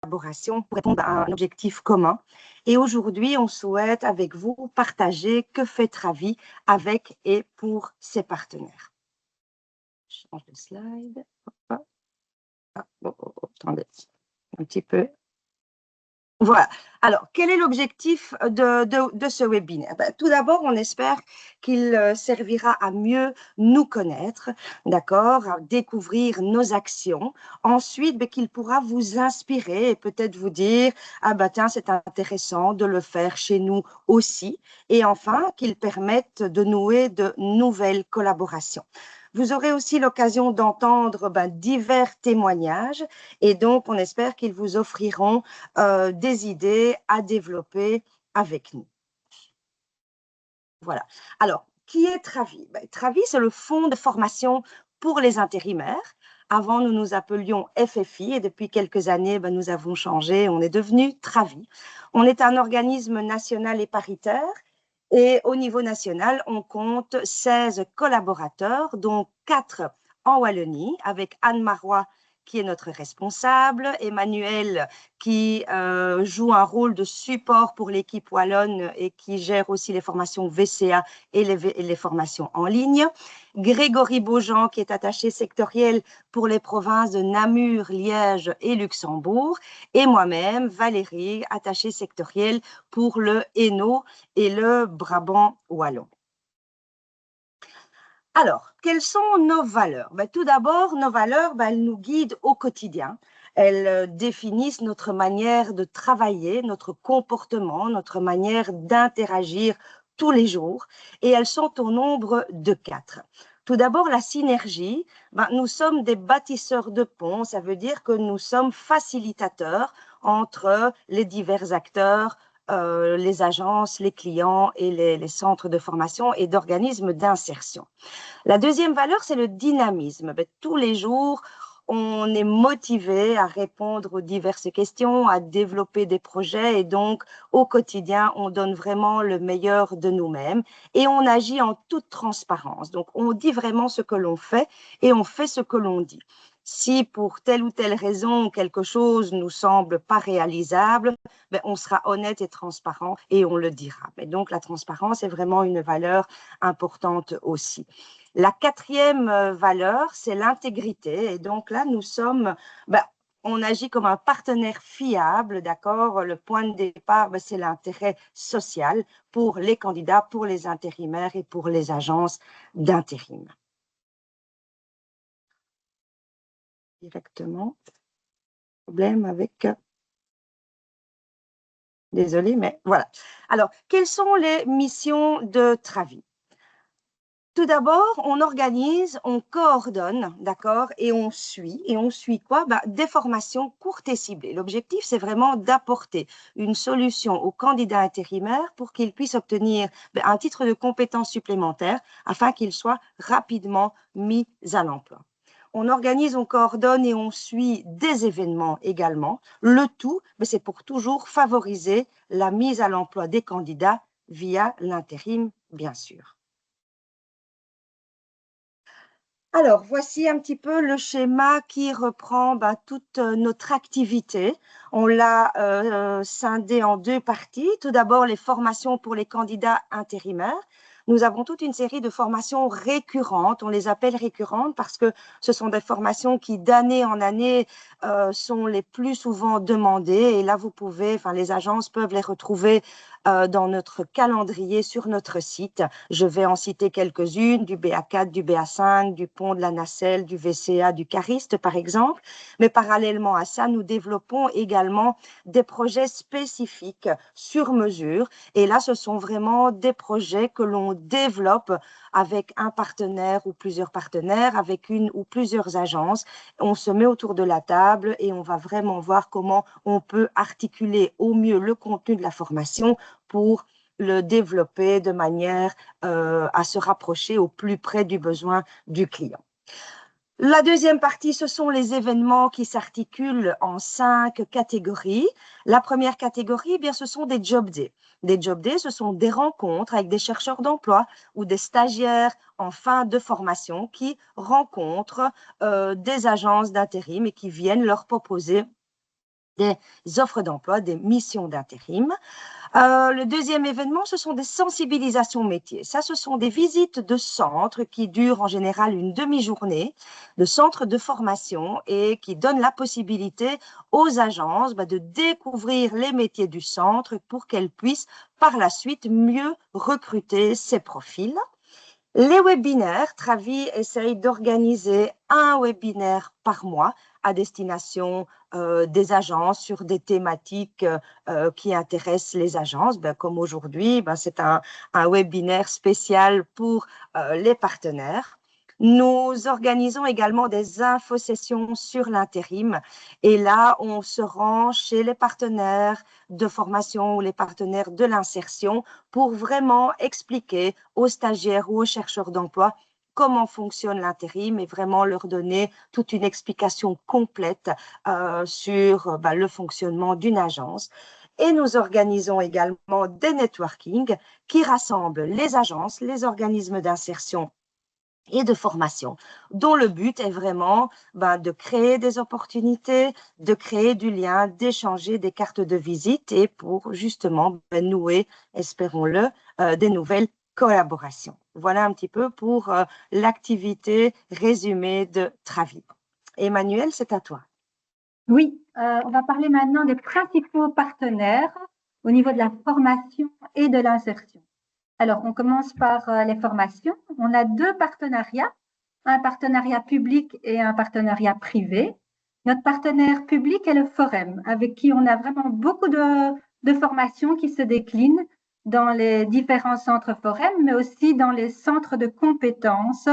collaboration pour répondre à un objectif commun. Et aujourd'hui, on souhaite avec vous partager que fait Travi avec et pour ses partenaires. Je change de slide. Attendez un petit peu. Voilà. Alors, quel est l'objectif de ce webinaire? Tout d'abord, on espère qu'il servira à mieux nous connaître, d'accord, à découvrir nos actions. Ensuite, qu'il pourra vous inspirer et peut-être vous dire, ah tiens, c'est intéressant de le faire chez nous aussi. Et enfin, qu'il permette de nouer de nouvelles collaborations. Vous aurez aussi l'occasion d'entendre divers témoignages et donc on espère qu'ils vous offriront des idées à développer avec nous. Voilà. Alors, qui est Travi? Travi, c'est le fonds de formation pour les intérimaires. Avant, nous nous appelions FFI et depuis quelques années, nous avons changé, on est devenu Travi. On est un organisme national et paritaire. Et au niveau national, on compte 16 collaborateurs, dont 4 en Wallonie, avec Anne Marois, qui est notre responsable, Emmanuel, qui joue un rôle de support pour l'équipe wallonne et qui gère aussi les formations VCA et les formations en ligne, Grégory Beaujean, qui est attaché sectoriel pour les provinces de Namur, Liège et Luxembourg, et moi-même, Valérie, attachée sectorielle pour le Hainaut et le Brabant wallon. Alors, quelles sont nos valeurs? Tout d'abord, nos valeurs, elles nous guident au quotidien. Elles définissent notre manière de travailler, notre comportement, notre manière d'interagir tous les jours, et elles sont au nombre de 4. Tout d'abord, la synergie. Nous sommes des bâtisseurs de ponts, ça veut dire que nous sommes facilitateurs entre les divers acteurs, les agences, les clients et les centres de formation et d'organismes d'insertion. La deuxième valeur, c'est le dynamisme. Tous les jours, on est motivé à répondre aux diverses questions, à développer des projets et donc au quotidien, on donne vraiment le meilleur de nous-mêmes et on agit en toute transparence. Donc, on dit vraiment ce que l'on fait et on fait ce que l'on dit. Si pour telle ou telle raison, quelque chose nous semble pas réalisable, on sera honnête et transparent et on le dira. Mais donc, la transparence est vraiment une valeur importante aussi. La quatrième valeur, c'est l'intégrité. Et donc là, nous sommes, on agit comme un partenaire fiable, d'accord? Le point de départ, c'est l'intérêt social pour les candidats, pour les intérimaires et pour les agences d'intérim. Directement. Problème avec... Désolée, mais voilà. Alors, quelles sont les missions de Travi? Tout d'abord, on organise, on coordonne, d'accord, et on suit. Et on suit quoi? Des formations courtes et ciblées. L'objectif, c'est vraiment d'apporter une solution aux candidats intérimaires pour qu'ils puissent obtenir un titre de compétence supplémentaire afin qu'ils soient rapidement mis à l'emploi. On organise, on coordonne et on suit des événements également. Le tout, c'est pour toujours favoriser la mise à l'emploi des candidats via l'intérim, bien sûr. Alors, voici un petit peu le schéma qui reprend toute notre activité. On l'a scindé en deux parties. Tout d'abord, les formations pour les candidats intérimaires. Nous avons toute une série de formations récurrentes. On les appelle récurrentes parce que ce sont des formations qui, d'année en année, sont les plus souvent demandées. Et là, les agences peuvent les retrouver dans notre calendrier sur notre site. Je vais en citer quelques-unes, du BA4, du BA5, du pont de la nacelle, du VCA, du cariste, par exemple. Mais parallèlement à ça, nous développons également des projets spécifiques sur mesure. Et là, ce sont vraiment des projets que l'on développe avec un partenaire ou plusieurs partenaires, avec une ou plusieurs agences. On se met autour de la table et on va vraiment voir comment on peut articuler au mieux le contenu de la formation pour le développer de manière à se rapprocher au plus près du besoin du client. La deuxième partie, ce sont les événements qui s'articulent en 5 catégories. La première catégorie, ce sont des job days. Des job days, ce sont des rencontres avec des chercheurs d'emploi ou des stagiaires en fin de formation qui rencontrent des agences d'intérim et qui viennent leur proposer des offres d'emploi, des missions d'intérim. Le deuxième événement, ce sont des sensibilisations métiers. Ça, ce sont des visites de centres qui durent en général une demi-journée, de centres de formation et qui donnent la possibilité aux agences de découvrir les métiers du centre pour qu'elles puissent par la suite mieux recruter ces profils. Les webinaires, Travi essaye d'organiser un webinaire par mois à destination des agences sur des thématiques qui intéressent les agences. Comme aujourd'hui, c'est un webinaire spécial pour les partenaires. Nous organisons également des infosessions sur l'intérim et là, on se rend chez les partenaires de formation ou les partenaires de l'insertion pour vraiment expliquer aux stagiaires ou aux chercheurs d'emploi comment fonctionne l'intérim et vraiment leur donner toute une explication complète sur le fonctionnement d'une agence. Et nous organisons également des networking qui rassemblent les agences, les organismes d'insertion et de formation, dont le but est vraiment de créer des opportunités, de créer du lien, d'échanger des cartes de visite et pour justement nouer, espérons-le, des nouvelles collaborations. Voilà un petit peu pour l'activité résumée de Travi. Emmanuel, c'est à toi. Oui, on va parler maintenant des principaux partenaires au niveau de la formation et de l'insertion. Alors, on commence par les formations. On a deux partenariats, un partenariat public et un partenariat privé. Notre partenaire public est le Forem, avec qui on a vraiment beaucoup de formations qui se déclinent dans les différents centres Forem, mais aussi dans les centres de compétences,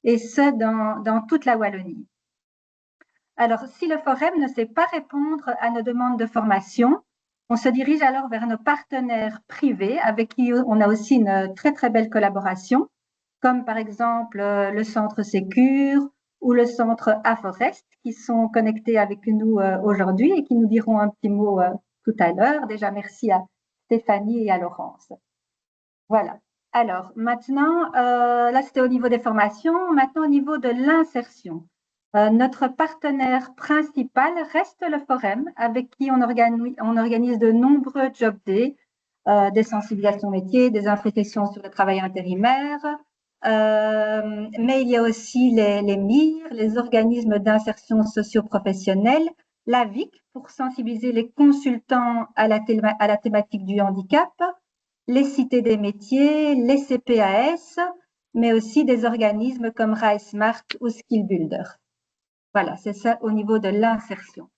et ce, dans toute la Wallonie. Alors, si le Forem ne sait pas répondre à nos demandes de formation, on se dirige alors vers nos partenaires privés avec qui on a aussi une très, très belle collaboration, comme par exemple le Centre Sécure ou le Centre Aforest, qui sont connectés avec nous aujourd'hui et qui nous diront un petit mot tout à l'heure. Déjà, merci à Stéphanie et à Laurence. Voilà. Alors, maintenant, là, c'était au niveau des formations. Maintenant, au niveau de l'insertion. Notre partenaire principal reste le Forem, avec qui on organise de nombreux job days, des sensibilisations métiers, des info-sessions sur le travail intérimaire, mais il y a aussi les MIR, les organismes d'insertion socio-professionnelle, la VIC pour sensibiliser les consultants à la thématique du handicap, les cités des métiers, les CPAS, mais aussi des organismes comme RiseSmart ou SkillBuilder. Voilà, c'est ça au niveau de l'insertion.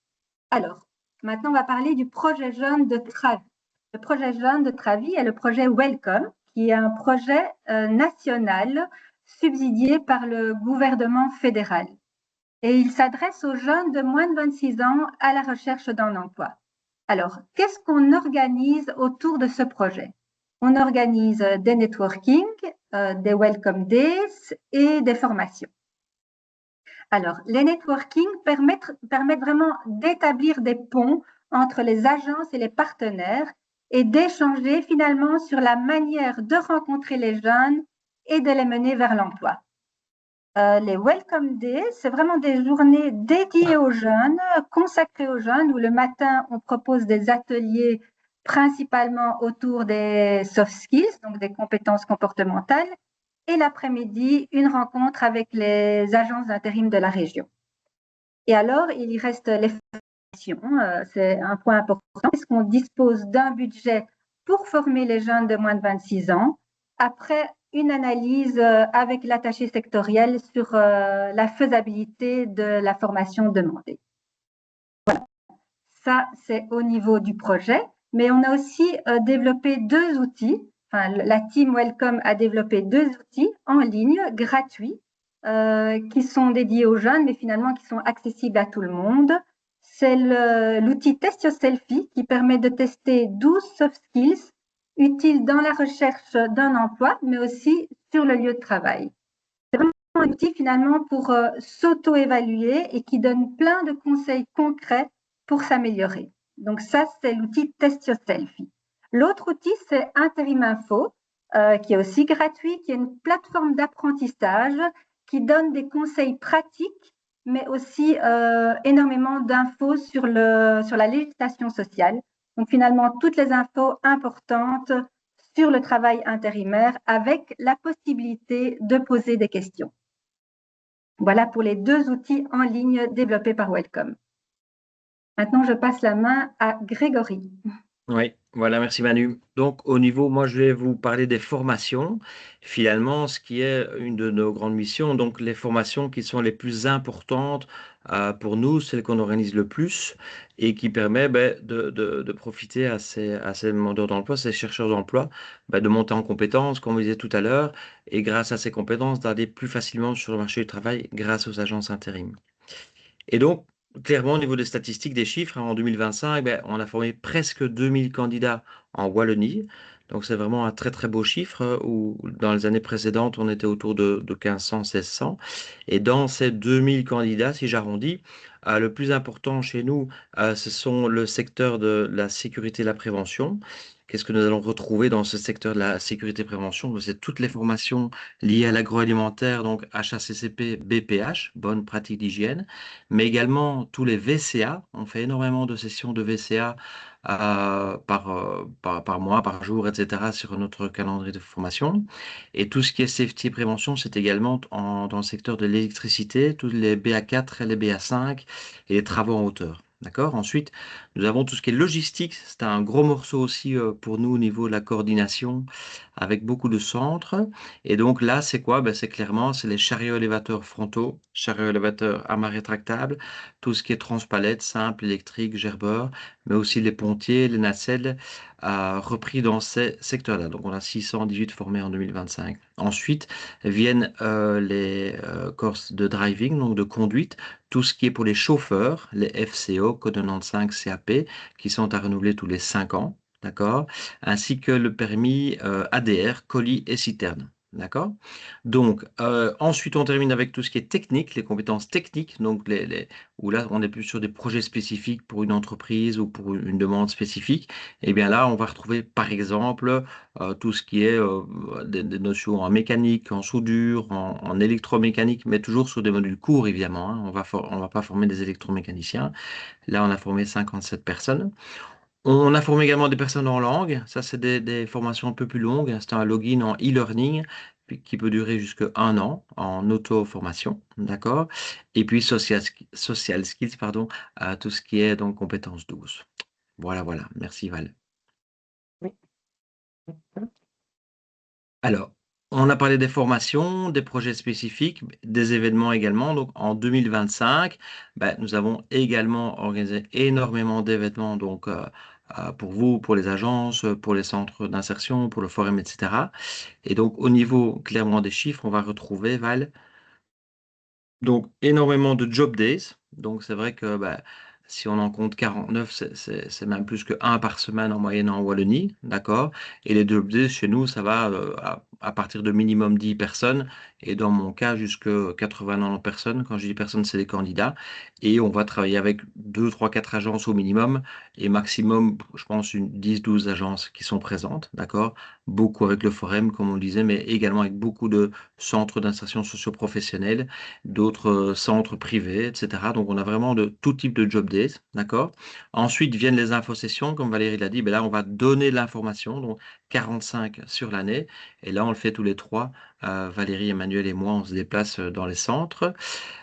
Alors, maintenant, on va parler du projet jeune de Travi. Le projet jeune de Travi est le projet Welcome, qui est un projet national subsidié par le gouvernement fédéral. Et il s'adresse aux jeunes de moins de 26 ans à la recherche d'un emploi. Alors, qu'est-ce qu'on organise autour de ce projet? On organise des networking, des welcome days et des formations. Alors, les networking permettent vraiment d'établir des ponts entre les agences et les partenaires et d'échanger finalement sur la manière de rencontrer les jeunes et de les mener vers l'emploi. Les Welcome Days, c'est vraiment des journées dédiées aux jeunes, consacrées aux jeunes, où le matin, on propose des ateliers principalement autour des soft skills, donc des compétences comportementales, et l'après-midi, une rencontre avec les agences d'intérim de la région. Et alors, il y reste les formations, c'est un point important, puisqu'on dispose d'un budget pour former les jeunes de moins de 26 ans, après une analyse avec l'attaché sectoriel sur la faisabilité de la formation demandée. Voilà, ça c'est au niveau du projet, mais on a aussi développé deux outils. Enfin, la team Welcome a développé deux outils en ligne gratuits qui sont dédiés aux jeunes, mais finalement qui sont accessibles à tout le monde. C'est l'outil Test Your Selfie qui permet de tester 12 soft skills utiles dans la recherche d'un emploi, mais aussi sur le lieu de travail. C'est vraiment un outil finalement pour s'auto-évaluer et qui donne plein de conseils concrets pour s'améliorer. Donc ça, c'est l'outil Test Your Selfie. L'autre outil, c'est Interim Info, qui est aussi gratuit, qui est une plateforme d'apprentissage qui donne des conseils pratiques mais aussi énormément d'infos sur la législation sociale. Donc finalement, toutes les infos importantes sur le travail intérimaire avec la possibilité de poser des questions. Voilà pour les 2 outils en ligne développés par Welcome. Maintenant, je passe la main à Grégory. Oui, voilà, merci Manu. Donc, au niveau, moi, je vais vous parler des formations. Finalement, ce qui est une de nos grandes missions, donc les formations qui sont les plus importantes pour nous, celles qu'on organise le plus et qui permet ben, de profiter à ces demandeurs d'emploi, ces chercheurs d'emploi, ben, de monter en compétences, comme on disait tout à l'heure, et grâce à ces compétences, d'aller plus facilement sur le marché du travail grâce aux agences intérim. Et donc, clairement, au niveau des statistiques, des chiffres, hein, en 2025, ben, on a formé presque 2000 candidats en Wallonie. Donc, c'est vraiment un très, très beau chiffre, où dans les années précédentes, on était autour de 1500, 1600. Et dans ces 2000 candidats, si j'arrondis, le plus important chez nous, ce sont le secteur de la sécurité et la prévention. Qu'est-ce que nous allons retrouver dans ce secteur de la sécurité et prévention? C'est toutes les formations liées à l'agroalimentaire, donc HACCP, BPH, bonne pratique d'hygiène, mais également tous les VCA. On fait énormément de sessions de VCA par mois, par jour, etc. sur notre calendrier de formation. Et tout ce qui est safety et prévention, c'est également dans le secteur de l'électricité, tous les BA4 et les BA5 et les travaux en hauteur. D'accord? Ensuite, nous avons tout ce qui est logistique. C'est un gros morceau aussi pour nous au niveau de la coordination avec beaucoup de centres. Et donc là, c'est quoi? Ben, c'est les chariots élévateurs frontaux, chariots élévateurs à main rétractable, tout ce qui est transpalette, simple, électrique, gerbeur, mais aussi les pontiers, les nacelles, repris dans ces secteurs-là. Donc on a 618 formés en 2025. Ensuite viennent les courses de driving, donc de conduite, tout ce qui est pour les chauffeurs, les FCO, code 95 CAP, qui sont à renouveler tous les 5 ans. D'accord? Ainsi que le permis ADR, colis et citerne. D'accord? Donc, ensuite, on termine avec tout ce qui est technique, les compétences techniques, donc où là, on est plus sur des projets spécifiques pour une entreprise ou pour une demande spécifique. Et bien là, on va retrouver, par exemple, tout ce qui est des notions en mécanique, en soudure, en électromécanique, mais toujours sur des modules courts, évidemment, hein. On va pas former des électromécaniciens. Là, on a formé 57 personnes. On a formé également des personnes en langue. Ça, c'est des formations un peu plus longues. C'est un login en e-learning qui peut durer jusqu'à 1 an en auto-formation. D'accord? Et puis social skills, pardon, tout ce qui est donc compétences 12. Voilà, voilà. Merci Val. Oui. Alors, on a parlé des formations, des projets spécifiques, des événements également. Donc, en 2025, ben, nous avons également organisé énormément d'événements. Donc, pour vous, pour les agences, pour les centres d'insertion, pour le forum, etc. Et donc, au niveau clairement des chiffres, on va retrouver, Val, donc énormément de job days. Donc, c'est vrai que bah, si on en compte 49, c'est même plus que un par semaine en moyenne en Wallonie, d'accord? Et les job days, chez nous, ça va à partir de minimum 10 personnes, et dans mon cas, jusque 80-90 personnes. Quand je dis personnes, c'est les candidats. Et on va travailler avec 2, 3, 4 agences au minimum, et maximum, je pense, une 10-12 agences qui sont présentes, d'accord? Beaucoup avec le forum, comme on le disait, mais également avec beaucoup de centres d'insertion socio-professionnelle, d'autres centres privés, etc. Donc, on a vraiment de tout type de job days, d'accord? Ensuite viennent les infosessions, comme Valérie l'a dit, ben là, on va donner l'information, donc 45 sur l'année. Et là, on le fait tous les trois. Valérie, Emmanuel et moi, on se déplace dans les centres.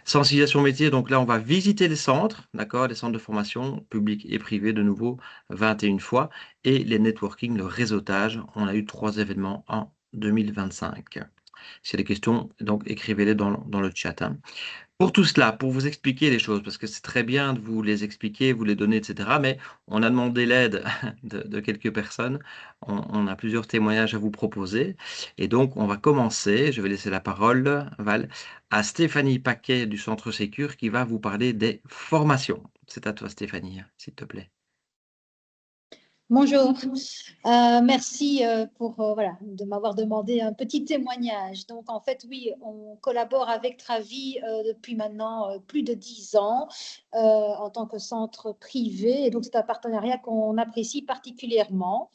Sensibilisation métier, donc là, on va visiter les centres, d'accord? Les centres de formation, publics et privés, de nouveau, 21 fois. Et les networking, le réseautage, on a eu 3 événements en 2025. Si y a des questions, donc écrivez-les dans le chat, hein. Pour tout cela, pour vous expliquer les choses, parce que c'est très bien de vous les expliquer, vous les donner, etc. Mais on a demandé l'aide de quelques personnes. On a plusieurs témoignages à vous proposer. Et donc, on va commencer. Je vais laisser la parole, Val, à Stéphanie Paquet du Centre Sécure qui va vous parler des formations. C'est à toi, Stéphanie, s'il te plaît. Bonjour, merci pour voilà, de m'avoir demandé un petit témoignage. Donc en fait, oui, on collabore avec Travi depuis maintenant plus de 10 ans en tant que centre privé. Et donc c'est un partenariat qu'on apprécie particulièrement.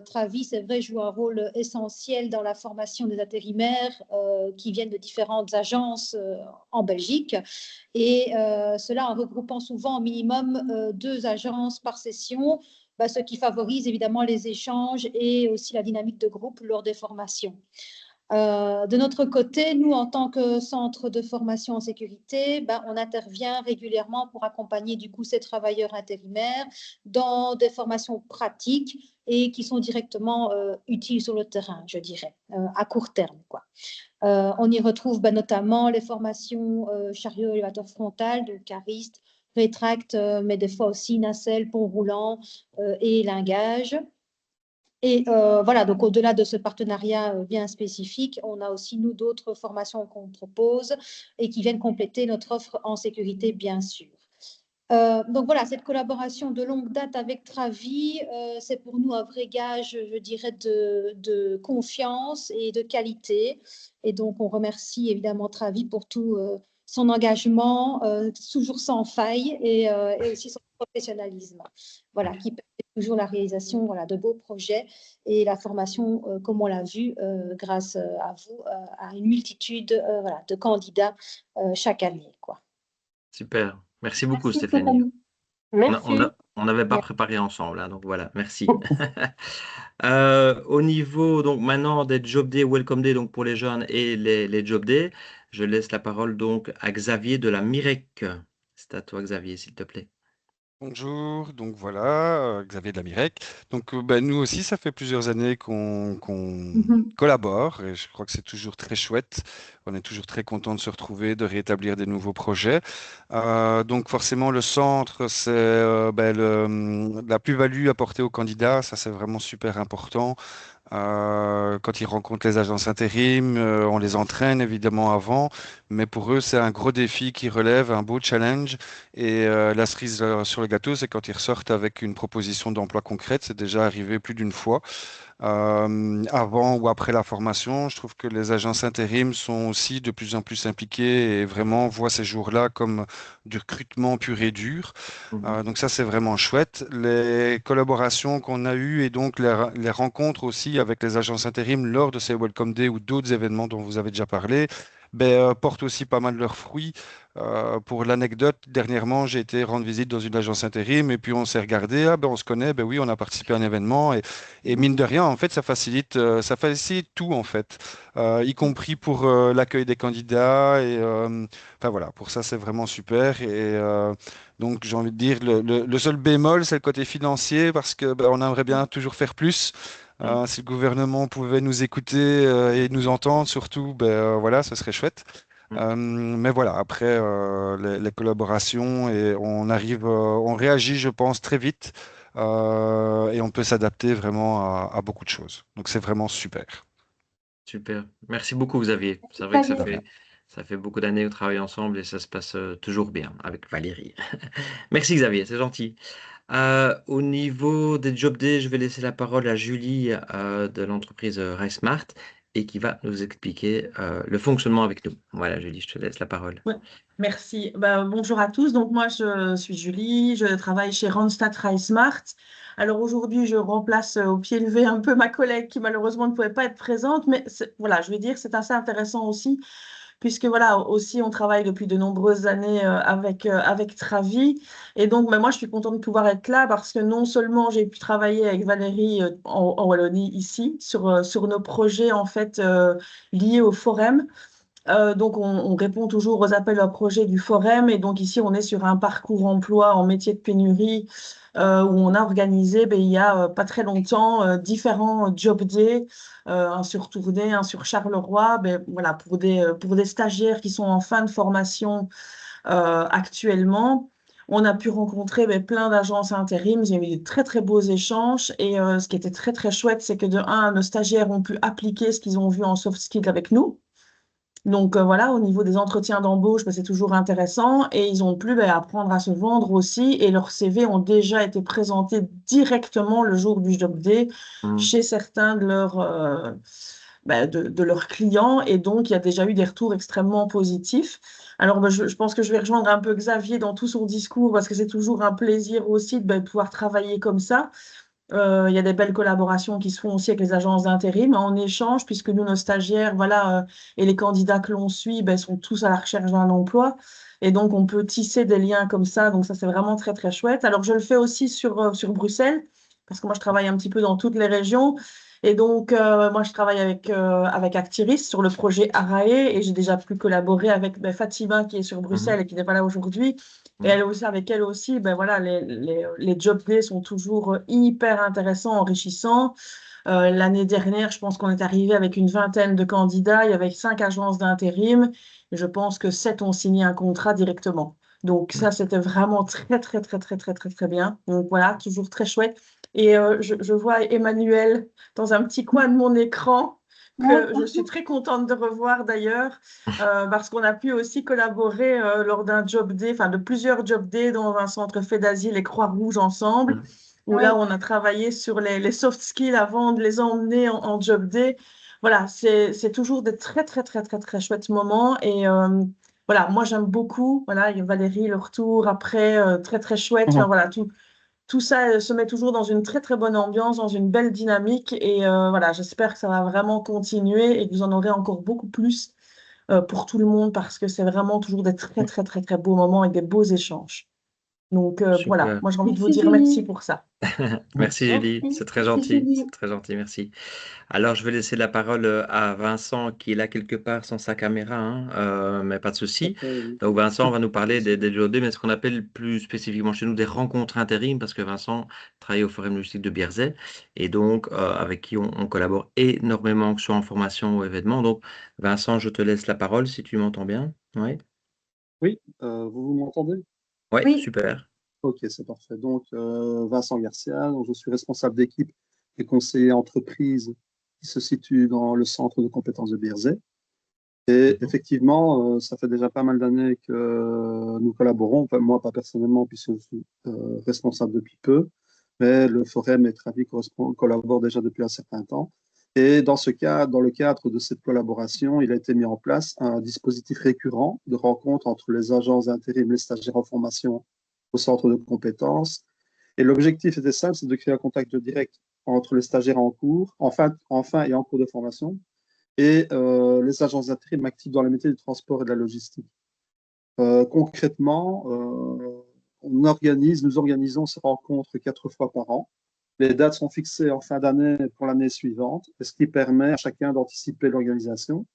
Travi, c'est vrai, joue un rôle essentiel dans la formation des intérimaires qui viennent de différentes agences en Belgique. Et cela en regroupant souvent au minimum 2 agences par session, ce qui favorise évidemment les échanges et aussi la dynamique de groupe lors des formations. De notre côté, nous, en tant que centre de formation en sécurité, on intervient régulièrement pour accompagner du coup ces travailleurs intérimaires dans des formations pratiques et qui sont directement utiles sur le terrain, je dirais, à court terme, quoi. On y retrouve notamment les formations chariot élévateur frontal, donc cariste, rétracte, mais des fois aussi nacelle, pont roulant et lingage. Et voilà, donc au-delà de ce partenariat bien spécifique, on a aussi, nous, d'autres formations qu'on propose et qui viennent compléter notre offre en sécurité, bien sûr. Donc voilà, cette collaboration de longue date avec Travi, c'est pour nous un vrai gage, je dirais, de confiance et de qualité. Et donc, on remercie évidemment Travi pour tout son engagement, toujours sans faille, et aussi son professionnalisme, voilà, qui permet toujours la réalisation de beaux projets et la formation, comme on l'a vu, grâce à vous, à une multitude de candidats chaque année, quoi. Super. Merci beaucoup, Merci Stéphanie. Stéphanie. On Merci. n'avait pas préparé ensemble, hein, donc voilà, merci. Au niveau, donc maintenant des Job Day, Welcome Day, donc pour les jeunes et les Job Day, je laisse la parole donc à Xavier de la MIREC. C'est à toi, Xavier, s'il te plaît. Bonjour, donc voilà, Xavier de la Mirec. Donc nous aussi, ça fait plusieurs années qu'on collabore et je crois que c'est toujours très chouette. On est toujours très content de se retrouver, de rétablir des nouveaux projets. Donc forcément, le centre, c'est la plus-value apportée aux candidats. Ça, c'est vraiment super important. Quand ils rencontrent les agences intérim, on les entraîne évidemment avant, mais pour eux, c'est un gros défi qui relève, un beau challenge. Et la cerise sur le gâteau, c'est quand ils ressortent avec une proposition d'emploi concrète. C'est déjà arrivé plus d'une fois. Avant ou après la formation, je trouve que les agences intérim sont aussi de plus en plus impliquées et vraiment voient ces jours-là comme du recrutement pur et dur. Donc ça, c'est vraiment chouette. Les collaborations qu'on a eues et donc les rencontres aussi avec les agences intérim lors de ces Welcome Day ou d'autres événements dont vous avez déjà parlé, portent aussi pas mal leurs fruits. Pour l'anecdote, dernièrement, j'ai été rendre visite dans une agence intérim et puis on s'est regardé, on se connaît, oui, on a participé à un événement et mine de rien, en fait, ça facilite tout en fait, y compris pour l'accueil des candidats et enfin voilà, pour ça c'est vraiment super et donc j'ai envie de dire le seul bémol c'est le côté financier parce que on aimerait bien toujours faire plus. Si le gouvernement pouvait nous écouter et nous entendre, surtout, voilà, ce serait chouette. Mais voilà, après les collaborations et on réagit, je pense, très vite et on peut s'adapter vraiment à beaucoup de choses. Donc c'est vraiment super. Super. Merci beaucoup, Xavier. C'est vrai que ça fait beaucoup d'années qu'on travaille ensemble et ça se passe toujours bien avec Valérie. Merci, Xavier, c'est gentil. Au niveau des Job Day, je vais laisser la parole à Julie de l'entreprise RiceSmart et qui va nous expliquer le fonctionnement avec nous. Voilà, Julie, je te laisse la parole. Ouais, merci. Bonjour à tous. Donc, moi, je suis Julie. Je travaille chez Randstad RiceSmart. Alors, aujourd'hui, je remplace au pied levé un peu ma collègue qui, malheureusement, ne pouvait pas être présente. Mais voilà, je vais dire que c'est assez intéressant aussi, puisque voilà, aussi, on travaille depuis de nombreuses années avec Travi. Et donc, moi, je suis contente de pouvoir être là parce que non seulement j'ai pu travailler avec Valérie en Wallonie ici sur nos projets, en fait, liés au Forum. Donc, on répond toujours aux appels à projets du Forum. Et donc, ici, on est sur un parcours emploi en métier de pénurie où on a organisé, il y a pas très longtemps, différents job days, un sur Tournai, un sur Charleroi, voilà, pour des stagiaires qui sont en fin de formation actuellement. On a pu rencontrer plein d'agences intérim. J'ai eu de très, très beaux échanges. Et ce qui était très, très chouette, c'est que de un, nos stagiaires ont pu appliquer ce qu'ils ont vu en soft skills avec nous. Donc voilà, au niveau des entretiens d'embauche, c'est toujours intéressant et ils ont pu apprendre à se vendre aussi et leurs CV ont déjà été présentés directement le jour du job day chez certains de leurs clients et donc il y a déjà eu des retours extrêmement positifs. Alors je pense que je vais rejoindre un peu Xavier dans tout son discours parce que c'est toujours un plaisir aussi de pouvoir travailler comme ça. Il y a des belles collaborations qui se font aussi avec les agences d'intérim en échange, puisque nous, nos stagiaires, voilà, et les candidats que l'on suit, ben, sont tous à la recherche d'un emploi. Et donc, on peut tisser des liens comme ça. Donc, ça, c'est vraiment très, très chouette. Alors, je le fais aussi sur Bruxelles, parce que moi, je travaille un petit peu dans toutes les régions. Et donc, moi, je travaille avec Actiris sur le projet Arae et j'ai déjà pu collaborer avec ben, Fatima qui est sur Bruxelles et qui n'est pas là aujourd'hui. Et elle aussi, avec elle aussi, ben voilà, les job days sont toujours hyper intéressants, enrichissants. L'année dernière, je pense qu'on est arrivé avec une vingtaine de candidats et avec 5 agences d'intérim. Et je pense que 7 ont signé un contrat directement. Donc ça, c'était vraiment très, très, très, très, très, très, très bien. Donc voilà, toujours très chouette. Et je vois Emmanuel dans un petit coin de mon écran que je suis très contente de revoir d'ailleurs, parce qu'on a pu aussi collaborer lors d'un job day, enfin de plusieurs job days dans un centre fait d'asile et Croix-Rouge ensemble, où là on a travaillé sur les soft skills avant de les emmener en job day. Voilà, c'est toujours des très très très très très chouettes moments et voilà, moi j'aime beaucoup. Voilà, il y a Valérie, le retour après, très très chouette. Enfin voilà, tout ça se met toujours dans une très très bonne ambiance, dans une belle dynamique. Et voilà, j'espère que ça va vraiment continuer et que vous en aurez encore beaucoup plus pour tout le monde parce que c'est vraiment toujours des très très très très beaux moments et des beaux échanges. Donc voilà, Super. moi j'ai envie de vous Merci dire merci Julie. pour ça. Merci Julie, Merci, c'est très merci gentil, Julie. c'est très gentil, merci. Alors je vais laisser la parole à Vincent qui est là quelque part sans sa caméra, hein, mais pas de souci. Donc Vincent va nous parler des job days, mais ce qu'on appelle plus spécifiquement chez nous des rencontres intérim, parce que Vincent travaille au Forum logistique de Bierzet et donc avec qui on collabore énormément, que ce soit en formation ou événement. Donc Vincent, je te laisse la parole si tu m'entends bien. Oui, Oui, vous m'entendez? oui, Oui, super. Ok, c'est parfait. Donc, Vincent Garcia, donc je suis responsable d'équipe et conseiller entreprise qui se situe dans le centre de compétences de Bierzet. Et Mhm. effectivement, ça fait déjà pas mal d'années que nous collaborons. Enfin, moi, pas personnellement, puisque je suis responsable depuis peu, mais le Forum et Travi collaborent déjà depuis un certain temps. Et dans ce cas, dans le cadre de cette collaboration, il a été mis en place un dispositif récurrent de rencontre entre les agences d'intérim, les stagiaires en formation au centre de compétences. Et l'objectif était simple, c'est de créer un contact direct entre les stagiaires en cours, enfin et en cours de formation, et les agences d'intérim actives dans les métiers du transport et de la logistique. Concrètement, nous organisons ces rencontres 4 fois par an. Les dates sont fixées en fin d'année pour l'année suivante, ce qui permet à chacun d'anticiper l'organisation.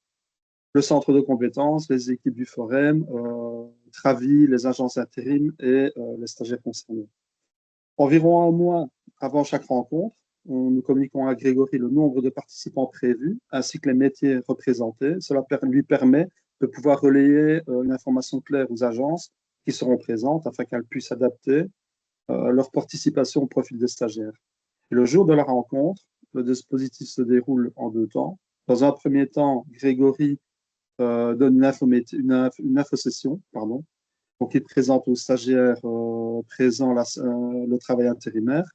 Le centre de compétences, les équipes du Forum, Travi, les agences intérim et les stagiaires concernés. Environ un mois avant chaque rencontre, nous communiquons à Grégory le nombre de participants prévus ainsi que les métiers représentés. Cela lui permet de pouvoir relayer une information claire aux agences qui seront présentes afin qu'elles puissent adapter leur participation au profil des stagiaires. Et le jour de la rencontre, le dispositif se déroule en 2 temps. Dans un premier temps, Grégory donne une info-session, pardon. Donc, il présente aux stagiaires présents le travail intérimaire.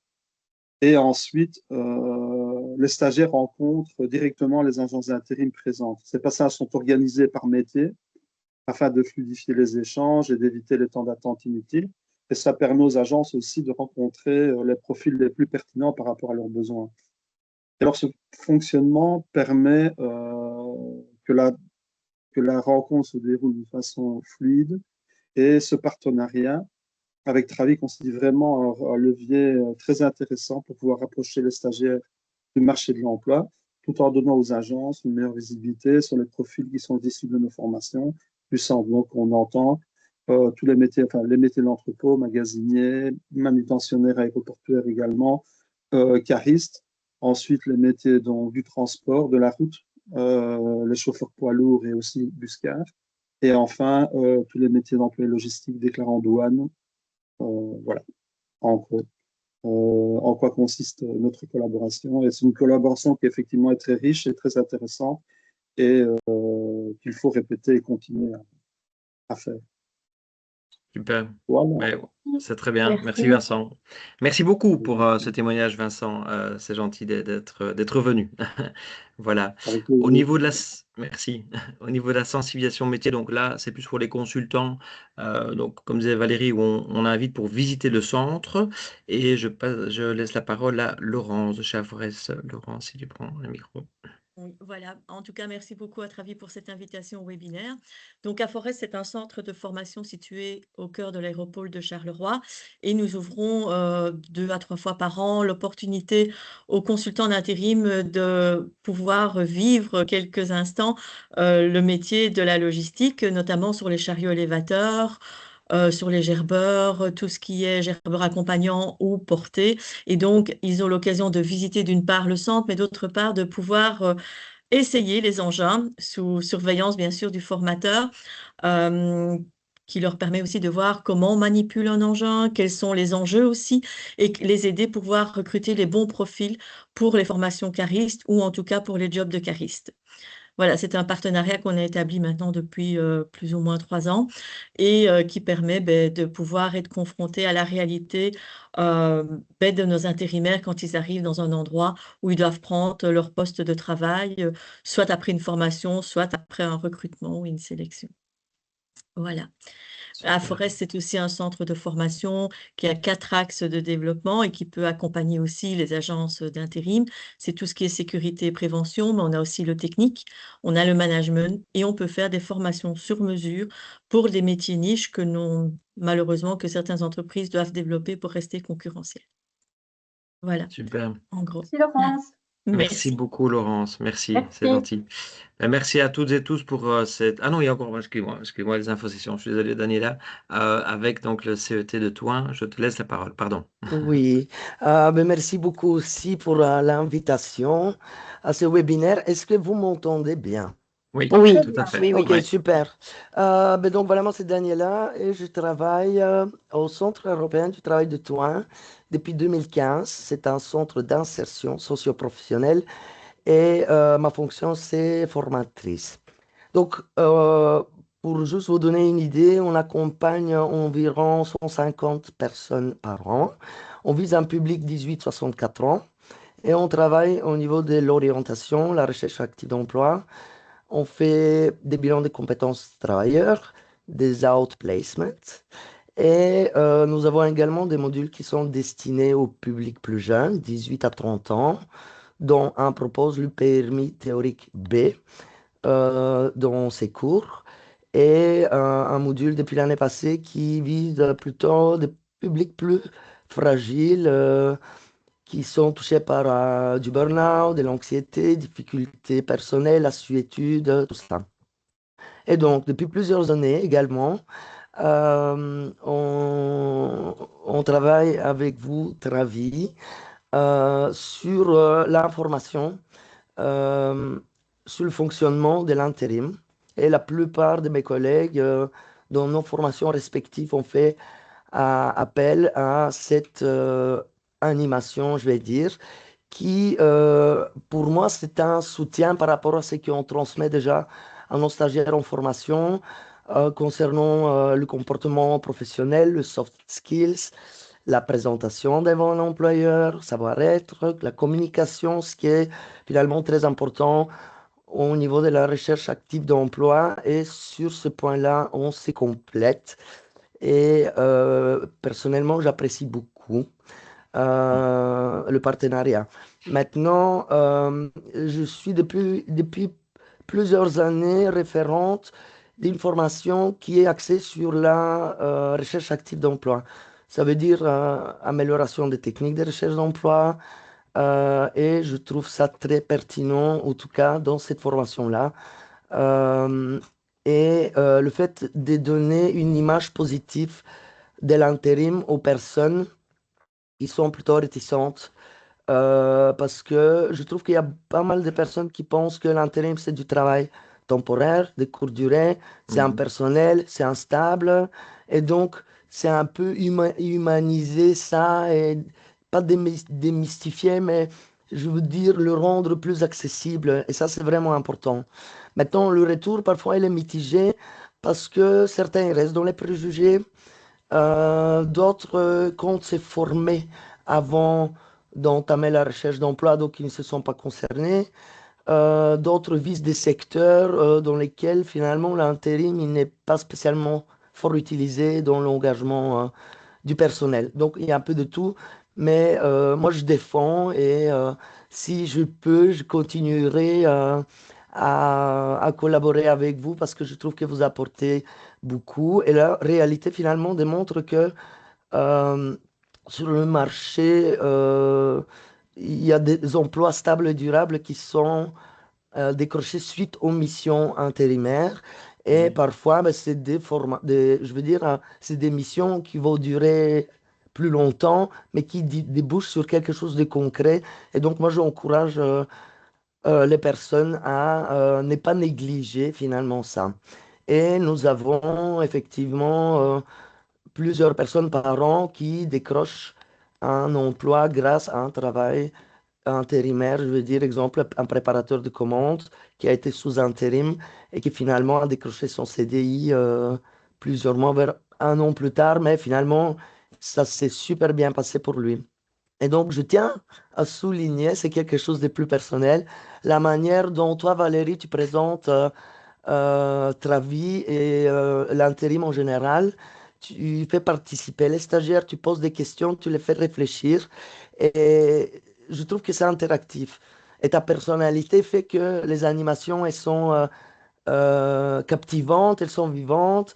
Et ensuite, les stagiaires rencontrent directement les agences d'intérim présentes. Ces passages sont organisés par métier afin de fluidifier les échanges et d'éviter les temps d'attente inutiles. Et ça permet aux agences aussi de rencontrer les profils les plus pertinents par rapport à leurs besoins. Et alors, ce fonctionnement permet que la rencontre se déroule de façon fluide et ce partenariat avec Travi constitue vraiment un levier très intéressant pour pouvoir rapprocher les stagiaires du marché de l'emploi, tout en donnant aux agences une meilleure visibilité sur les profils qui sont issus de nos formations. Donc, on entend tous les métiers, enfin les métiers de l'entrepôt, magasinier, manutentionnaire aéroportuaire également, cariste. Ensuite, les métiers donc, du transport, de la route, les chauffeurs poids lourds et aussi buscards. Et enfin, tous les métiers d'employés logistiques déclarant douane. Voilà, en gros, en quoi consiste notre collaboration. Et c'est une collaboration qui effectivement est très riche et très intéressante et qu'il faut répéter et continuer à faire. Super. Voilà. Ouais, c'est très bien. merci. Merci Vincent. Merci beaucoup pour ce témoignage, Vincent. C'est gentil d'être venu. Voilà. Avec Au plaisir. niveau de la... Merci. Au niveau de la sensibilisation métier, donc là, c'est plus pour les consultants. Donc, comme disait Valérie, où on invite pour visiter le centre. Et je laisse la parole à Laurence de chez Aforest. Laurence, si tu prends le micro. Oui, voilà. En tout cas, merci beaucoup à Travi pour cette invitation au webinaire. Donc, Aforest, c'est un centre de formation situé au cœur de l'aéroport de Charleroi et nous ouvrons 2 à 3 fois par an l'opportunité aux consultants d'intérim de pouvoir vivre quelques instants le métier de la logistique, notamment sur les chariots élévateurs, sur les gerbeurs, tout ce qui est gerbeur accompagnant ou porté. Et donc, ils ont l'occasion de visiter d'une part le centre, mais d'autre part de pouvoir essayer les engins sous surveillance, bien sûr, du formateur, qui leur permet aussi de voir comment on manipule un engin, quels sont les enjeux aussi, et les aider pour pouvoir recruter les bons profils pour les formations caristes ou en tout cas pour les jobs de caristes. Voilà, c'est un partenariat qu'on a établi maintenant depuis plus ou moins 3 ans et qui permet de pouvoir être confronté à la réalité de nos intérimaires quand ils arrivent dans un endroit où ils doivent prendre leur poste de travail, soit après une formation, soit après un recrutement ou une sélection. Voilà. Aforest, c'est aussi un centre de formation qui a 4 axes de développement et qui peut accompagner aussi les agences d'intérim. C'est tout ce qui est sécurité et prévention, mais on a aussi le technique, on a le management et on peut faire des formations sur mesure pour des métiers niches que malheureusement que certaines entreprises doivent développer pour rester concurrentielles. Voilà, Super. en gros. Merci Laurence. Merci beaucoup, Laurence. Merci, c'est gentil. Merci à toutes et tous pour cette... Ah non, il y a encore, excuse-moi, les infosessions. Je suis désolé, Daniela. Avec donc le CET de Toin, je te laisse la parole. Pardon. Oui, merci beaucoup aussi pour l'invitation à ce webinaire. Est-ce que vous m'entendez bien? Oui, Oui, tout à fait. oui, oui. Ok, super. Donc voilà, moi c'est Daniela et je travaille au Centre européen du travail de Toin depuis 2015. C'est un centre d'insertion socio-professionnelle et ma fonction c'est formatrice. Donc, pour juste vous donner une idée, on accompagne environ 150 personnes par an. On vise un public 18-64 ans et on travaille au niveau de l'orientation, la recherche active d'emploi. On fait des bilans de compétences travailleurs, des outplacements et nous avons également des modules qui sont destinés au public plus jeune, 18 à 30 ans, dont un propose le permis théorique B dans ses cours et un module depuis l'année passée qui vise plutôt des publics plus fragiles qui sont touchés par du burn-out, de l'anxiété, difficultés personnelles, lassitude, tout ça. Et donc, depuis plusieurs années également, on travaille avec vous, Travi, sur l'information sur le fonctionnement de l'intérim. Et la plupart de mes collègues, dans nos formations respectives, ont fait appel à cette animation, je vais dire, qui, pour moi, c'est un soutien par rapport à ce qu'on transmet déjà à nos stagiaires en formation concernant le comportement professionnel, le soft skills, la présentation devant l'employeur, savoir-être, la communication, ce qui est finalement très important au niveau de la recherche active d'emploi. Et sur ce point-là, on se complète. Et personnellement, j'apprécie beaucoup le partenariat. Maintenant, je suis depuis plusieurs années référente d'une formation qui est axée sur la recherche active d'emploi. Ça veut dire amélioration des techniques de recherche d'emploi et je trouve ça très pertinent, en tout cas dans cette formation-là. Le fait de donner une image positive de l'intérim aux personnes qui sont plutôt réticentes parce que je trouve qu'il y a pas mal de personnes qui pensent que l'intérim, c'est du travail temporaire, de courte durée, c'est impersonnel, c'est instable. Et donc, c'est un peu humaniser ça et pas démystifier, mais je veux dire le rendre plus accessible. Et ça, c'est vraiment important. Maintenant, le retour, parfois, il est mitigé parce que certains restent dans les préjugés. D'autres comptent se former avant d'entamer la recherche d'emploi, donc ils ne se sont pas concernés. d'autres visent des secteurs dans lesquels finalement l'intérim il n'est pas spécialement fort utilisé dans l'engagement du personnel. Donc il y a un peu de tout, mais moi je défends et si je peux, je continuerai à collaborer avec vous parce que je trouve que vous apportez beaucoup. Et la réalité finalement démontre que euh, sur le marché, il y a des emplois stables et durables qui sont décrochés suite aux missions intérimaires. Et parfois, ben, c'est je veux dire, c'est des missions qui vont durer plus longtemps, mais qui débouchent sur quelque chose de concret. Et donc, moi, j'encourage les personnes à ne pas négliger finalement ça. Et nous avons effectivement plusieurs personnes par an qui décrochent un emploi grâce à un travail intérimaire. Je veux dire, exemple, un préparateur de commandes qui a été sous intérim et qui finalement a décroché son CDI plusieurs mois, vers un an plus tard, mais finalement, ça s'est super bien passé pour lui. Et donc, je tiens à souligner, c'est quelque chose de plus personnel, la manière dont toi, Valérie, tu présentes ta vie et l'intérim en général. Tu fais participer les stagiaires, tu poses des questions, tu les fais réfléchir. Et je trouve que c'est interactif. Et ta personnalité fait que les animations, elles sont captivantes, elles sont vivantes.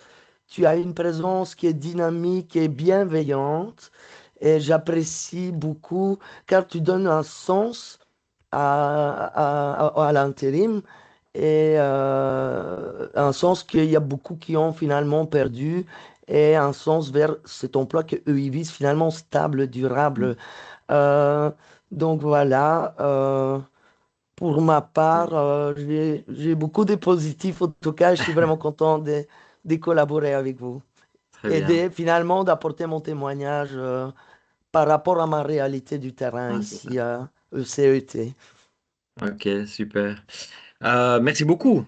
Tu as une présence qui est dynamique et bienveillante. Et j'apprécie beaucoup car tu donnes un sens à l'intérim et un sens qu'il y a beaucoup qui ont finalement perdu et un sens vers cet emploi qu'eux ils visent finalement stable, durable. Euh, donc voilà, pour ma part, j'ai beaucoup de positifs. En tout cas, je suis vraiment content de collaborer avec vous Très et bien. finalement d'apporter mon témoignage par rapport à ma réalité du terrain ici à ECET. Ok, super. Merci beaucoup,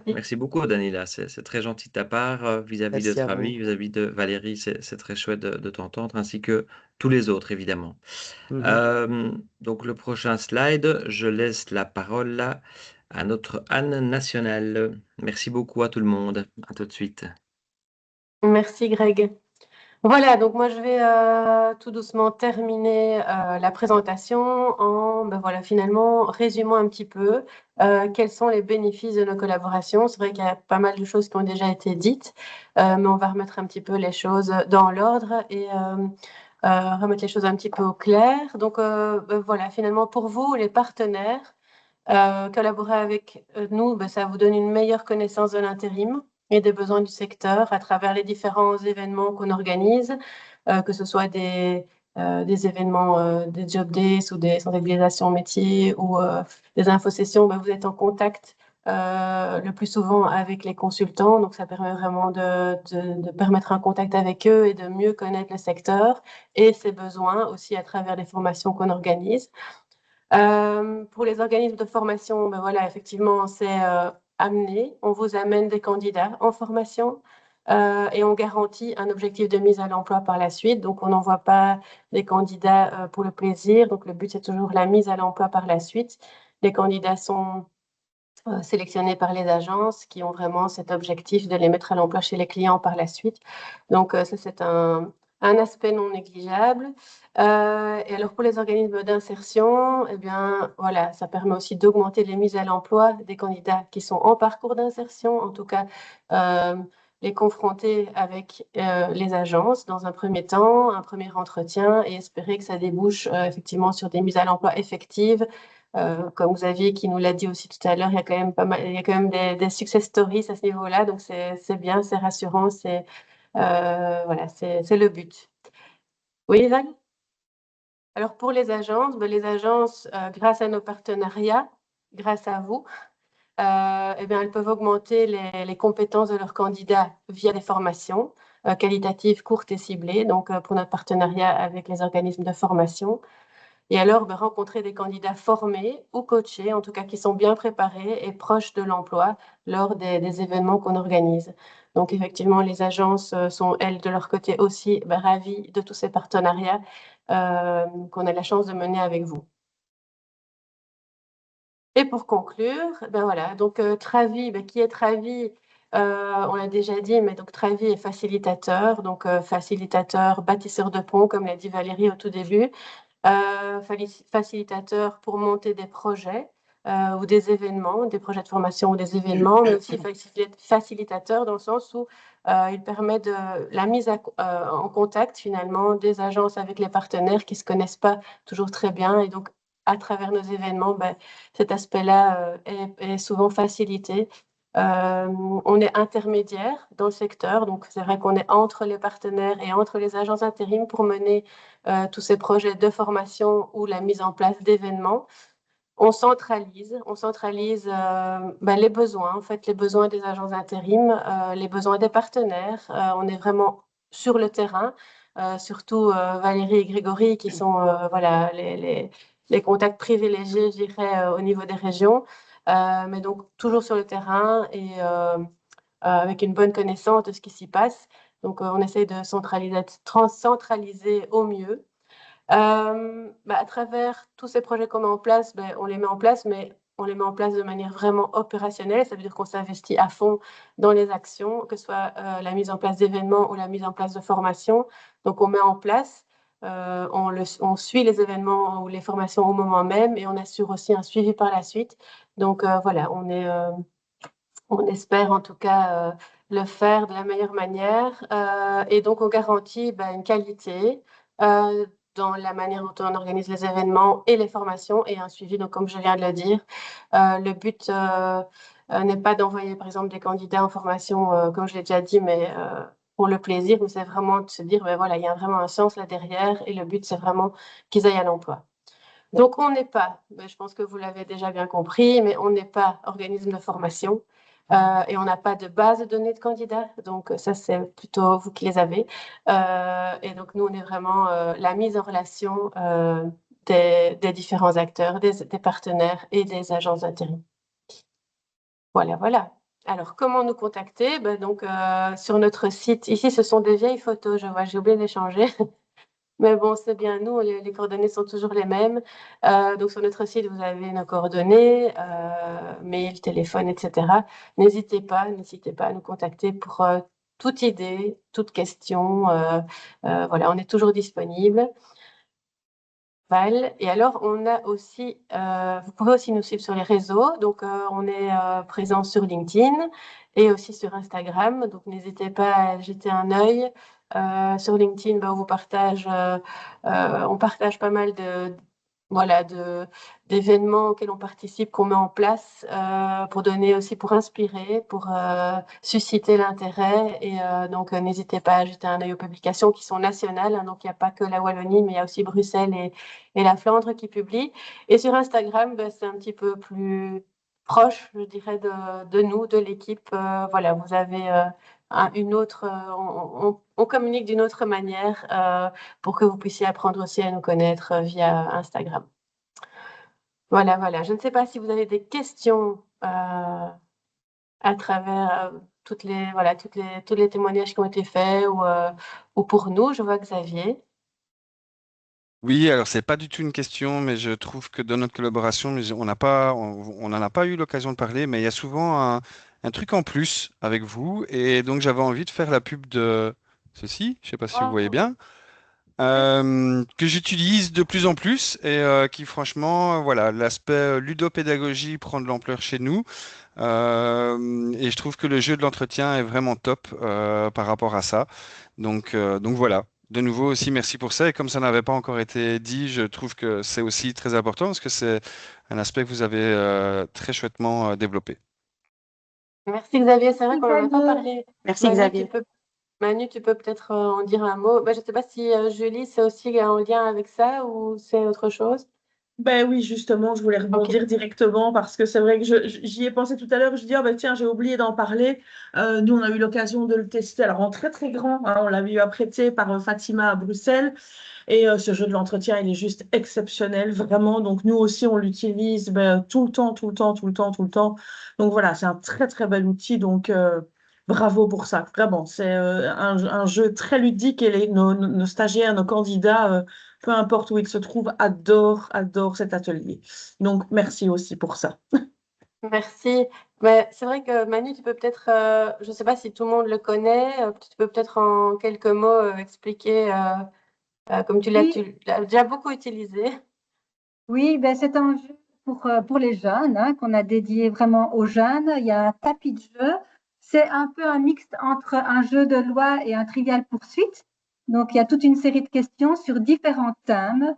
Daniela. C'est très gentil de ta part vis-à-vis de Merci à vous. Travis, vis-à-vis de Valérie. C'est très chouette de t'entendre, ainsi que tous les autres, évidemment. Mhm. Donc, le prochain slide, je laisse la parole là à notre Anne nationale. Merci beaucoup à tout le monde. À tout de suite. Merci Greg. Voilà, donc moi je vais tout doucement terminer la présentation en voilà, finalement résumant un petit peu quels sont les bénéfices de nos collaborations. C'est vrai qu'il y a pas mal de choses qui ont déjà été dites, mais on va remettre un petit peu les choses dans l'ordre et remettre les choses un petit peu au clair. Donc voilà, finalement pour vous, les partenaires, collaborer avec nous, ça vous donne une meilleure connaissance de l'intérim et des besoins du secteur à travers les différents événements qu'on organise, que ce soit des événements, des job days ou des sensibilisations métiers ou des infosessions. Vous êtes en contact le plus souvent avec les consultants, donc ça permet vraiment de permettre un contact avec eux et de mieux connaître le secteur et ses besoins aussi à travers les formations qu'on organise. Pour les organismes de formation, voilà, effectivement, c'est amené. On vous amène des candidats en formation et on garantit un objectif de mise à l'emploi par la suite. Donc, on n'envoie pas des candidats pour le plaisir. Donc, le but, c'est toujours la mise à l'emploi par la suite. Les candidats sont sélectionnés par les agences qui ont vraiment cet objectif de les mettre à l'emploi chez les clients par la suite. Donc, ça, c'est un aspect non négligeable. Et alors, pour les organismes d'insertion, eh bien, voilà, ça permet aussi d'augmenter les mises à l'emploi des candidats qui sont en parcours d'insertion, en tout cas, les confronter avec les agences dans un premier temps, un premier entretien et espérer que ça débouche effectivement sur des mises à l'emploi effectives. Comme Xavier qui nous l'a dit aussi tout à l'heure, il y a quand même pas mal, il y a quand même des success stories à ce niveau-là, donc c'est bien, c'est rassurant, voilà, c'est le but. Oui, Isaac? Alors pour les agences, grâce à nos partenariats, grâce à vous, eh bien, elles peuvent augmenter les compétences de leurs candidats via des formations qualitatives, courtes et ciblées, donc pour notre partenariat avec les organismes de formation. Et alors, rencontrer des candidats formés ou coachés, en tout cas qui sont bien préparés et proches de l'emploi lors des événements qu'on organise. Donc, effectivement, les agences sont, elles, de leur côté aussi, ravies de tous ces partenariats qu'on a la chance de mener avec vous. Et pour conclure, ben voilà, donc Travi, qui est Travi? On l'a déjà dit, mais donc Travi est facilitateur, donc facilitateur, bâtisseur de ponts, comme l'a dit Valérie au tout début, facilitateur pour monter des projets ou des événements, des projets de formation ou des événements, mais aussi facilitateur dans le sens où il permet de la mise en contact finalement des agences avec les partenaires qui ne se connaissent pas toujours très bien, et donc à travers nos événements, cet aspect-là est souvent facilité. On est intermédiaire dans le secteur, donc c'est vrai qu'on est entre les partenaires et entre les agences intérim pour mener tous ces projets de formation ou la mise en place d'événements. On centralise les besoins, en fait, les besoins des agences intérim, les besoins des partenaires. On est vraiment sur le terrain, surtout Valérie et Grégory qui sont voilà, les contacts privilégiés, je dirais, au niveau des régions. Mais donc toujours sur le terrain et avec une bonne connaissance de ce qui s'y passe. Donc on essaie de centraliser au mieux. À travers tous ces projets qu'on met en place, on les met en place, mais on les met en place de manière vraiment opérationnelle. Ça veut dire qu'on s'investit à fond dans les actions, que ce soit la mise en place d'événements ou la mise en place de formations. Donc on met en place, on suit les événements ou les formations au moment même et on assure aussi un suivi par la suite. Donc voilà, on espère en tout cas le faire de la meilleure manière et donc on garantit une qualité dans la manière dont on organise les événements et les formations et un suivi, donc comme je viens de le dire. Le but n'est pas d'envoyer par exemple des candidats en formation, comme je l'ai déjà dit, mais pour le plaisir, mais c'est vraiment de se dire, voilà, il y a vraiment un sens là derrière et le but c'est vraiment qu'ils aillent à l'emploi. Donc on n'est pas, je pense que vous l'avez déjà bien compris, mais on n'est pas organisme de formation. Et on n'a pas de base de données de candidats, donc ça c'est plutôt vous qui les avez. Et donc nous on est vraiment la mise en relation des différents acteurs, des partenaires et des agences d'intérim. Voilà. Alors comment nous contacter? Donc sur notre site, ici ce sont des vieilles photos, je vois, j'ai oublié d'échanger. Mais bon, c'est bien nous, les coordonnées sont toujours les mêmes. Donc sur notre site, vous avez nos coordonnées, mail, téléphone, etc. N'hésitez pas à nous contacter pour toute idée, toute question. Voilà, on est toujours disponible. Et alors, on a aussi, vous pouvez aussi nous suivre sur les réseaux. Donc, on est présent sur LinkedIn et aussi sur Instagram. Donc, n'hésitez pas à jeter un œil. Sur LinkedIn, on partage pas mal d'événements auxquels on participe, qu'on met en place pour donner aussi, pour inspirer, pour susciter l'intérêt. Et donc, n'hésitez pas à jeter un œil aux publications qui sont nationales. Hein, donc, il n'y a pas que la Wallonie, mais il y a aussi Bruxelles et la Flandre qui publient. Et sur Instagram, c'est un petit peu plus proche, je dirais, de nous, de l'équipe. Voilà, vous avez une autre, on communique d'une autre manière pour que vous puissiez apprendre aussi à nous connaître via Instagram. Voilà. Je ne sais pas si vous avez des questions à travers tous les témoignages qui ont été faits ou pour nous. Je vois Xavier. Oui, alors c'est pas du tout une question, mais je trouve que dans notre collaboration, on n'en a pas eu l'occasion de parler, mais il y a souvent un truc en plus avec vous, et donc j'avais envie de faire la pub de ceci, je sais pas si vous voyez bien, que j'utilise de plus en plus et qui franchement, voilà, l'aspect ludopédagogie prend de l'ampleur chez nous. Et je trouve que le jeu de l'entretien est vraiment top par rapport à ça. Donc voilà. De nouveau aussi, merci pour ça. Et comme ça n'avait pas encore été dit, je trouve que c'est aussi très important parce que c'est un aspect que vous avez très chouettement développé. Merci Xavier, c'est vrai qu'on n'en a pas parlé. Merci Xavier. Manu, tu peux peut-être en dire un mot. Je ne sais pas si Julie, c'est aussi en lien avec ça ou c'est autre chose. Oui, justement, je voulais rebondir directement parce que c'est vrai que j'y ai pensé tout à l'heure. Je dis, tiens, j'ai oublié d'en parler. Nous, on a eu l'occasion de le tester. Alors, en très, très grand, hein, on l'avait eu apprêté par Fatima à Bruxelles. Et ce jeu de l'entretien, il est juste exceptionnel, vraiment. Donc, nous aussi, on l'utilise tout le temps. Donc, voilà, c'est un très, très bel outil. Donc, bravo pour ça. Vraiment, c'est un jeu très ludique et nos stagiaires, nos candidats peu importe où ils se trouvent, adorent cet atelier. Donc, merci aussi pour ça. Merci. Mais c'est vrai que Manu, tu peux peut-être, je ne sais pas si tout le monde le connaît, tu peux peut-être en quelques mots expliquer, comme tu l'as déjà beaucoup utilisé. Oui, ben c'est un jeu pour les jeunes qu'on a dédié vraiment aux jeunes. Il y a un tapis de jeu. C'est un peu un mixte entre un jeu de loi et un trivial poursuite. Donc, il y a toute une série de questions sur différents thèmes,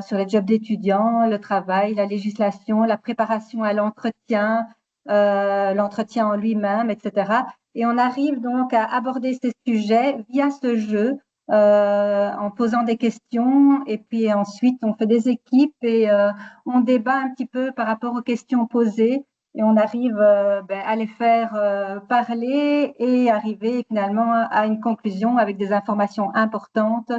sur les jobs d'étudiants, le travail, la législation, la préparation à l'entretien, l'entretien en lui-même, etc. Et on arrive donc à aborder ces sujets via ce jeu en posant des questions et puis ensuite on fait des équipes et on débat un petit peu par rapport aux questions posées et on arrive à les faire parler et arriver finalement à une conclusion avec des informations importantes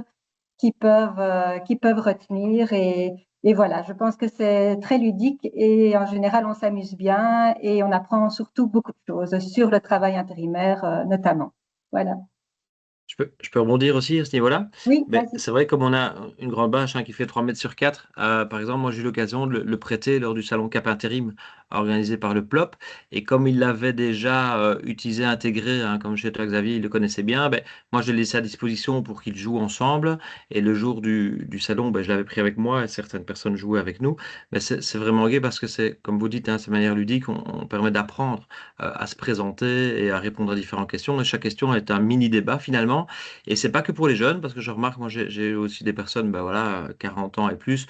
qui peuvent retenir et voilà, je pense que c'est très ludique et en général on s'amuse bien et on apprend surtout beaucoup de choses sur le travail intérimaire notamment. Voilà. Je peux rebondir aussi à ce niveau-là. Oui, Mais vas-y. c'est vrai, comme on a une grande bâche qui fait 3 mètres sur 4, par exemple, moi j'ai eu l'occasion de le prêter lors du salon Cap Intérim organisé par le PLOP. Et comme il l'avait déjà utilisé, intégré, comme chez toi Xavier, il le connaissait bien, moi je l'ai laissé à disposition pour qu'ils jouent ensemble. Et le jour du salon, je l'avais pris avec moi et certaines personnes jouaient avec nous. Mais c'est vraiment gai parce que c'est, comme vous dites, c'est de manière ludique, on permet d'apprendre à se présenter et à répondre à différentes questions. Et chaque question est un mini débat finalement. Et c'est pas que pour les jeunes, parce que je remarque, moi j'ai aussi des personnes, 40 ans et plus,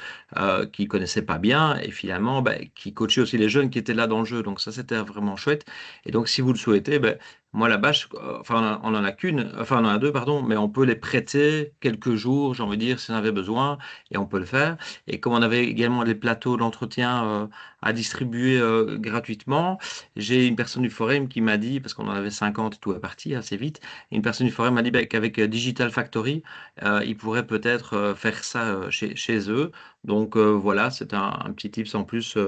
qui connaissaient pas bien, et finalement, qui coachaient aussi les jeunes qui étaient là dans le jeu. Donc ça, c'était vraiment chouette. Et donc, si vous le souhaitez, moi, la bâche, enfin, on en a qu'une, enfin, on en a deux, pardon, mais on peut les prêter quelques jours, j'ai envie de dire, si on avait besoin, et on peut le faire. Et comme on avait également les plateaux d'entretien à distribuer gratuitement, j'ai une personne du forum qui m'a dit, parce qu'on en avait 50 et tout est parti assez vite, une personne du forum m'a dit qu'avec Digital Factory, ils pourraient peut-être faire ça chez eux. Donc voilà, c'est un petit tips en plus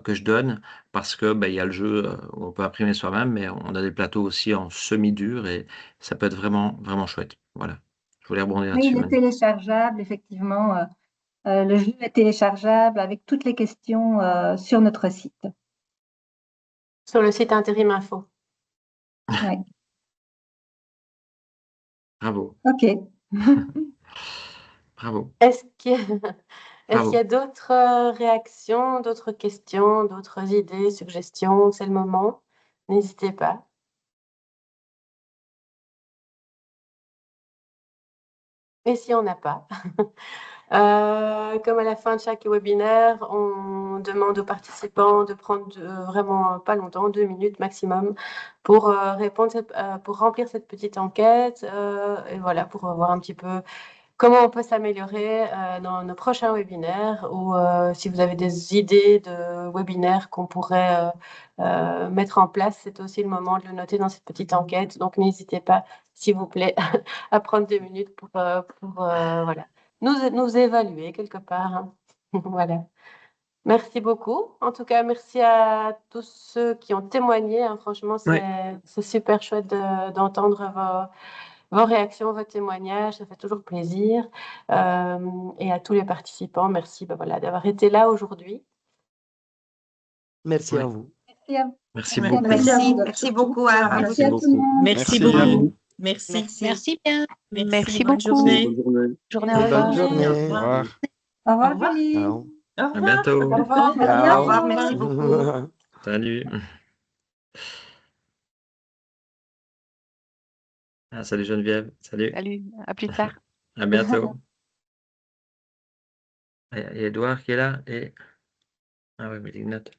que je donne parce que il y a le jeu où on peut imprimer soi-même, mais on a des plateaux aussi en semi-dur et ça peut être vraiment, vraiment chouette. Voilà, je voulais rebondir Oui, là-dessus, il est Manu. téléchargeable, effectivement. Le jeu est téléchargeable avec toutes les questions sur notre site. Sur le site Intérim Info. Ouais. Bravo, OK. bravo, Est-ce qu'il y a, est-ce qu'il y bravo. a d'autres réactions, d'autres questions, d'autres idées, suggestions? C'est le moment. N'hésitez pas. Et si on n'a pas, comme à la fin de chaque webinaire, on demande aux participants de prendre vraiment pas longtemps, 2 minutes maximum, pour pour remplir cette petite enquête et voilà, pour voir un petit peu comment on peut s'améliorer dans nos prochains webinaires ou si vous avez des idées de webinaires qu'on pourrait mettre en place, c'est aussi le moment de le noter dans cette petite enquête. Donc, n'hésitez pas, s'il vous plaît, à prendre 2 minutes pour voilà, nous évaluer quelque part. Hein. Voilà. Merci beaucoup. En tout cas, merci à tous ceux qui ont témoigné. Hein. Franchement, c'est super chouette d'entendre vos réactions, vos témoignages, ça fait toujours plaisir. Et à tous les participants, merci voilà, d'avoir été là aujourd'hui. Merci à vous. Merci à vous. Merci Merci beaucoup. à vous. Merci beaucoup à Merci à vous. tout le monde. Merci Merci à beaucoup. vous. Merci. Merci bien. Merci. beaucoup. Bonne journée. Bonne journée. Journée, Bonne au revoir. journée. Bonne Au journée. Au revoir. revoir. Au revoir, Au revoir. Julie. Ciao. Au À revoir. bientôt. Au revoir. Merci Ciao. à Au vous. revoir, merci beaucoup. Salut. Ah, salut Geneviève. Salut. Salut, à plus tard. À bientôt. Il y a Edouard qui est là et... Ah oui, mais il note.